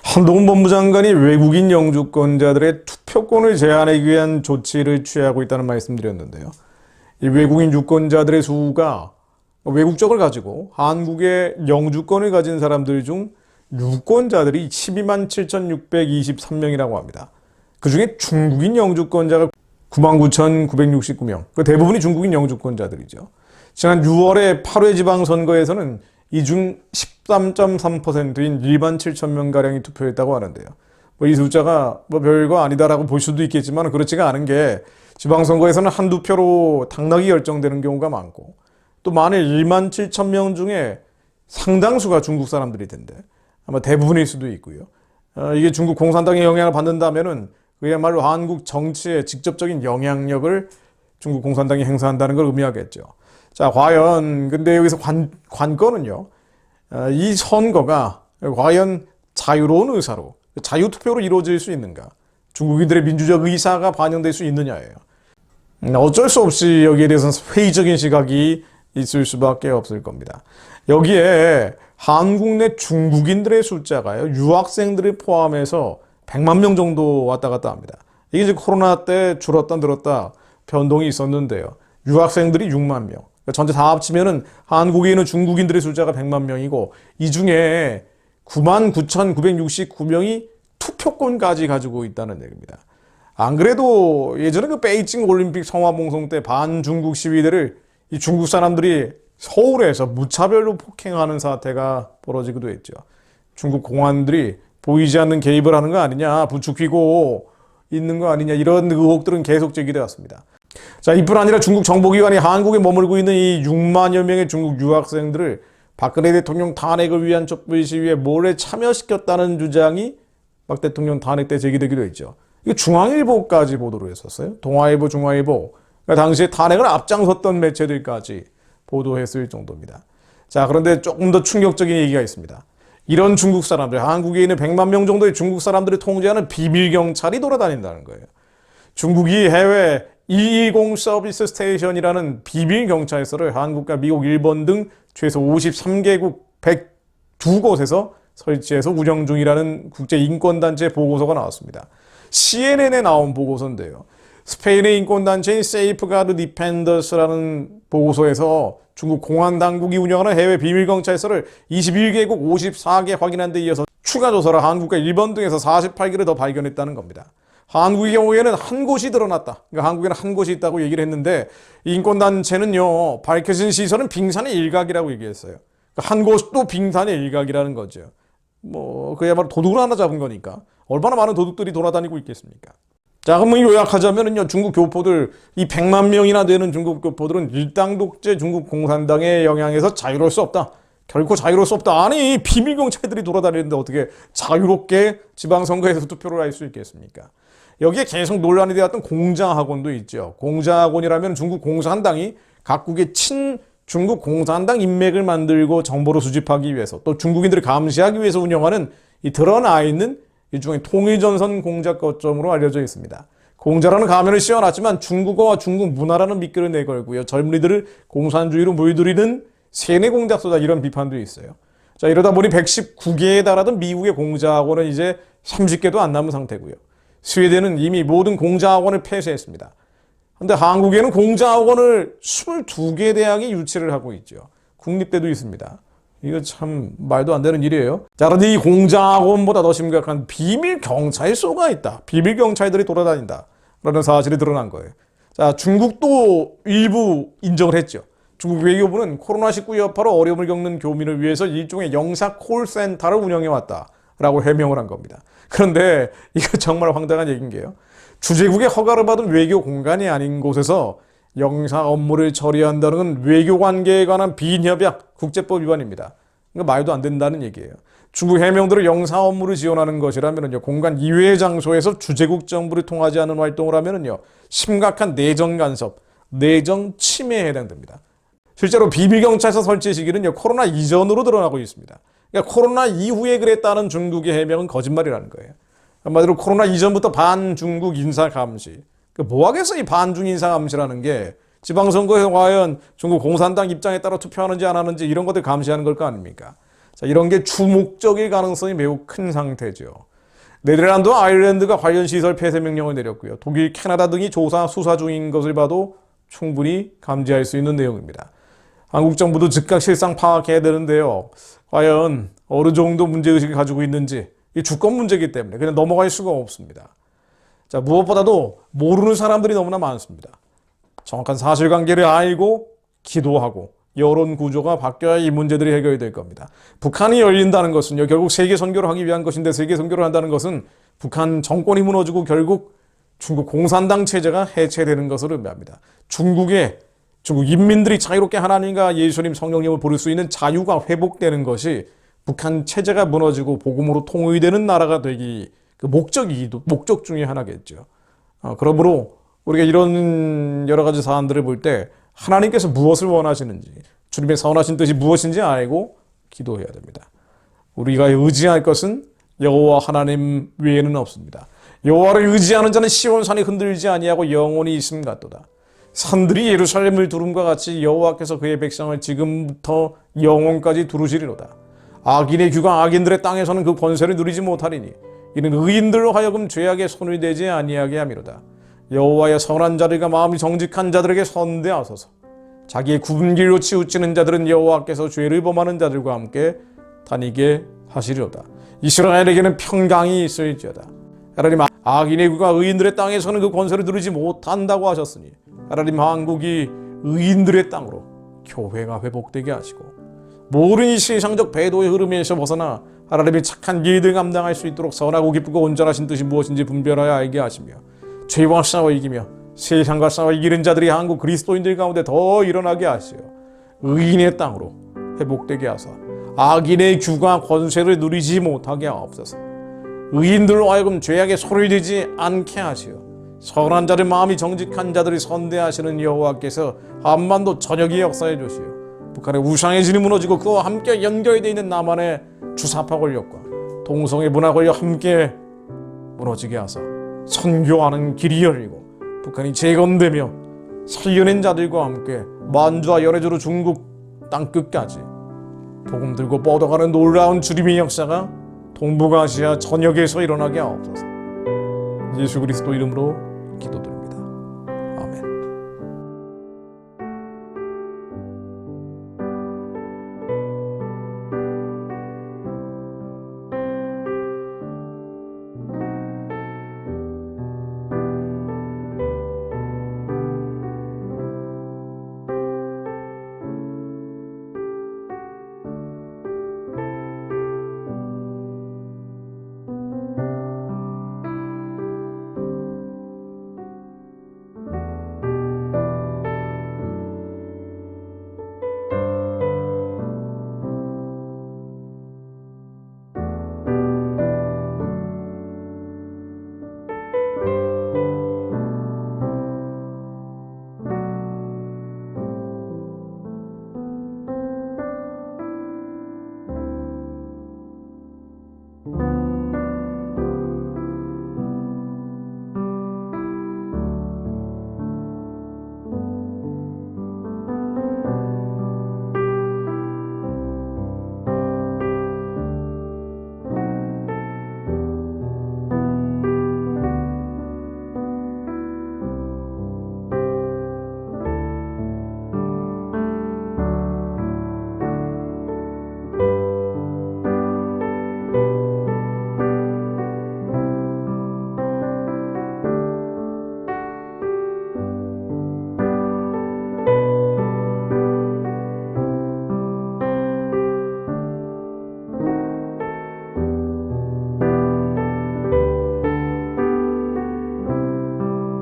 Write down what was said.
한동훈 법무장관이 외국인 영주권자들의 투표권을 제한하기 위한 조치를 취하고 있다는 말씀드렸는데요. 이 외국인 유권자들의 수가 외국적을 가지고 한국의 영주권을 가진 사람들 중 유권자들이 12만 7,623명이라고 합니다. 그중에 중국인 영주권자가 99,969명, 그 대부분이 중국인 영주권자들이죠. 지난 6월에 8회 지방선거에서는 이 중 13.3%인 1만 7천명가량이 투표했다고 하는데요. 이 숫자가 별거 아니다라고 볼 수도 있겠지만 그렇지가 않은 게 지방선거에서는 한두 표로 당락이 결정되는 경우가 많고 또 만일 1만 7천 명 중에 상당수가 중국 사람들이 텐데 아마 대부분일 수도 있고요. 이게 중국 공산당의 영향을 받는다면은 그야말로 한국 정치에 직접적인 영향력을 중국 공산당이 행사한다는 걸 의미하겠죠. 자, 과연 근데 여기서 관건은요. 이 선거가 과연 자유로운 의사로 자유투표로 이루어질 수 있는가? 중국인들의 민주적 의사가 반영될 수 있느냐예요. 어쩔 수 없이 여기에 대해서는 회의적인 시각이 있을 수밖에 없을 겁니다. 여기에 한국 내 중국인들의 숫자가요. 유학생들을 포함해서 100만 명 정도 왔다 갔다 합니다. 이게 이제 코로나 때 줄었다 늘었다 변동이 있었는데요. 유학생들이 6만 명. 전체 다 합치면은 한국에 있는 중국인들의 숫자가 100만 명이고 이 중에 99,969명이 투표권까지 가지고 있다는 얘기입니다. 안 그래도 예전에 그 베이징 올림픽 성화봉송 때 반중국 시위대를 이 중국 사람들이 서울에서 무차별로 폭행하는 사태가 벌어지기도 했죠. 중국 공안들이 보이지 않는 개입을 하는 거 아니냐, 부추기고 있는 거 아니냐 이런 의혹들은 계속 제기되었습니다. 자, 이뿐 아니라 중국 정보기관이 한국에 머물고 있는 이 6만여 명의 중국 유학생들을 박근혜 대통령 탄핵을 위한 촛불 시위에 몰래 참여시켰다는 주장이 박 대통령 탄핵 때 제기되기도 했죠. 이거 중앙일보까지 보도를 했었어요. 동아일보, 중앙일보. 그러니까 당시에 탄핵을 앞장섰던 매체들까지 보도했을 정도입니다. 자, 그런데 조금 더 충격적인 얘기가 있습니다. 이런 중국 사람들, 한국에 있는 100만 명 정도의 중국 사람들을 통제하는 비밀경찰이 돌아다닌다는 거예요. 중국이 해외 210 서비스 스테이션이라는 비밀경찰서를 한국과 미국, 일본 등 최소 53개국 102곳에서 설치해서 운영 중이라는 국제인권단체 보고서가 나왔습니다. CNN에 나온 보고서인데요. 스페인의 인권단체인 세이프가드 디펜더스라는 보고서에서 중국 공안당국이 운영하는 해외 비밀경찰서를 21개국 54개 확인한 데 이어서 추가 조사를 한국과 일본 등에서 48개를 더 발견했다는 겁니다. 한국의 경우에는 한 곳이 드러났다. 그러니까 한국에는 한 곳이 있다고 얘기를 했는데 인권단체는요. 밝혀진 시설은 빙산의 일각이라고 얘기했어요. 그러니까 한 곳도 빙산의 일각이라는 거죠. 그야말로 도둑을 하나 잡은 거니까 얼마나 많은 도둑들이 돌아다니고 있겠습니까? 자, 그럼 요약하자면요. 중국 교포들, 이 100만 명이나 되는 중국 교포들은 일당 독재 중국 공산당의 영향에서 자유로울 수 없다. 결코 자유로울 수 없다. 아니, 비밀경찰들이 돌아다니는데 어떻게 자유롭게 지방선거에서 투표를 할 수 있겠습니까? 여기에 계속 논란이 되었던 공자학원도 있죠. 공자학원이라면 중국 공산당이 각국의 친중국 공산당 인맥을 만들고 정보를 수집하기 위해서 또 중국인들을 감시하기 위해서 운영하는 이 드러나 있는 일종의 통일전선 공작 거점으로 알려져 있습니다. 공자라는 가면을 씌워놨지만 중국어와 중국 문화라는 미끼를 내걸고요. 젊은이들을 공산주의로 물들이는 세뇌 공작소다 이런 비판도 있어요. 자, 이러다 보니 119개에 달하던 미국의 공자학원은 이제 30개도 안 남은 상태고요. 스웨덴은 이미 모든 공자학원을 폐쇄했습니다. 그런데 한국에는 공자학원을 22개 대학이 유치를 하고 있죠. 국립대도 있습니다. 이거 참 말도 안 되는 일이에요. 자, 그런데 이 공자학원보다 더 심각한 비밀경찰서가 있다. 비밀경찰들이 돌아다닌다. 라는 사실이 드러난 거예요. 자, 중국도 일부 인정을 했죠. 중국 외교부는 코로나19 여파로 어려움을 겪는 교민을 위해서 일종의 영사 콜센터를 운영해왔다. 라고 해명을 한 겁니다. 그런데 이거 정말 황당한 얘기인 게요. 주재국의 허가를 받은 외교 공간이 아닌 곳에서 영사 업무를 처리한다는 건 외교관계에 관한 비인협약 국제법 위반입니다. 그러니까 말도 안 된다는 얘기예요. 중국 해명들을 영사 업무를 지원하는 것이라면요. 공간 이외의 장소에서 주재국 정부를 통하지 않은 활동을 하면요. 심각한 내정 간섭, 내정 침해에 해당됩니다. 실제로 비밀경찰서 설치 시기는요. 코로나 이전으로 드러나고 있습니다. 그러니까 코로나 이후에 그랬다는 중국의 해명은 거짓말이라는 거예요. 한마디로 코로나 이전부터 반중국 인사 감시. 뭐 하겠어 이 반중 인사 감시라는 게 지방선거에서 과연 중국 공산당 입장에 따라 투표하는지 안 하는지 이런 것들 감시하는 걸 거 아닙니까? 자, 이런 게 주목적일 가능성이 매우 큰 상태죠. 네덜란드와 아일랜드가 관련 시설 폐쇄 명령을 내렸고요. 독일, 캐나다 등이 조사, 수사 중인 것을 봐도 충분히 감지할 수 있는 내용입니다. 한국 정부도 즉각 실상 파악해야 되는데요. 과연 어느 정도 문제의식을 가지고 있는지, 이 주권 문제이기 때문에 그냥 넘어갈 수가 없습니다. 자, 무엇보다도 모르는 사람들이 너무나 많습니다. 정확한 사실관계를 알고 기도하고 여론 구조가 바뀌어야 이 문제들이 해결이 될 겁니다. 북한이 열린다는 것은요, 결국 세계 선교를 하기 위한 것인데, 세계 선교를 한다는 것은 북한 정권이 무너지고 결국 중국 공산당 체제가 해체되는 것을 의미합니다. 중국 인민들이 자유롭게 하나님과 예수님, 성령님을 부를 수 있는 자유가 회복되는 것이 북한 체제가 무너지고 복음으로 통일되는 나라가 되기 그 목적 중에 하나겠죠. 그러므로 우리가 이런 여러 가지 사안들을 볼 때 하나님께서 무엇을 원하시는지, 주님의 선하신 뜻이 무엇인지 알고 기도해야 됩니다. 우리가 의지할 것은 여호와 하나님 외에는 없습니다. 여호와를 의지하는 자는 시온산이 흔들리지 아니하고 영원히 있음 같도다. 산들이 예루살렘을 두름과 같이 여호와께서 그의 백성을 지금부터 영원까지 두르시리로다. 악인의 귀가 악인들의 땅에서는 그 권세를 누리지 못하리니 이는 의인들로 하여금 죄악에 손을 대지 아니하게 함이로다. 여호와의 선한 자들과 마음이 정직한 자들에게 선대하소서. 자기의 굽은 길로 치우치는 자들은 여호와께서 죄를 범하는 자들과 함께 다니게 하시리로다. 이스라엘에게는 평강이 있을지어다. 하나님, 악인의 귀가 의인들의 땅에서는 그 권세를 누리지 못한다고 하셨으니 하나님, 한국이 의인들의 땅으로 교회가 회복되게 하시고 모든 이 세상적 배도의 흐름에서 벗어나 하나님의 착한 일들 감당할 수 있도록 선하고 기쁘고 온전하신 뜻이 무엇인지 분별하여 알게 하시며 죄와 싸워 이기며 세상과 싸워 이기는 자들이 한국 그리스도인들 가운데 더 일어나게 하시어 의인의 땅으로 회복되게 하사 악인의 규가 권세를 누리지 못하게 하옵소서. 의인들로 하여금 죄악에 손을 대지 않게 하시어 선한 자들, 마음이 정직한 자들이 선대하시는 여호와께서 한반도 전역에 역사해 주시어 북한의 우상의 진이 무너지고 그와 함께 연결되어 있는 남한의 주사파 권력과 동성애 문화 권력 함께 무너지게 하사 선교하는 길이 열리고 북한이 재건되며 살려낸 자들과 함께 만주와 연해주로 중국 땅끝까지 복음 들고 뻗어가는 놀라운 주님의 역사가 동북아시아 전역에서 일어나게 하옵소서. 예수 그리스도 이름으로 기도드립니다.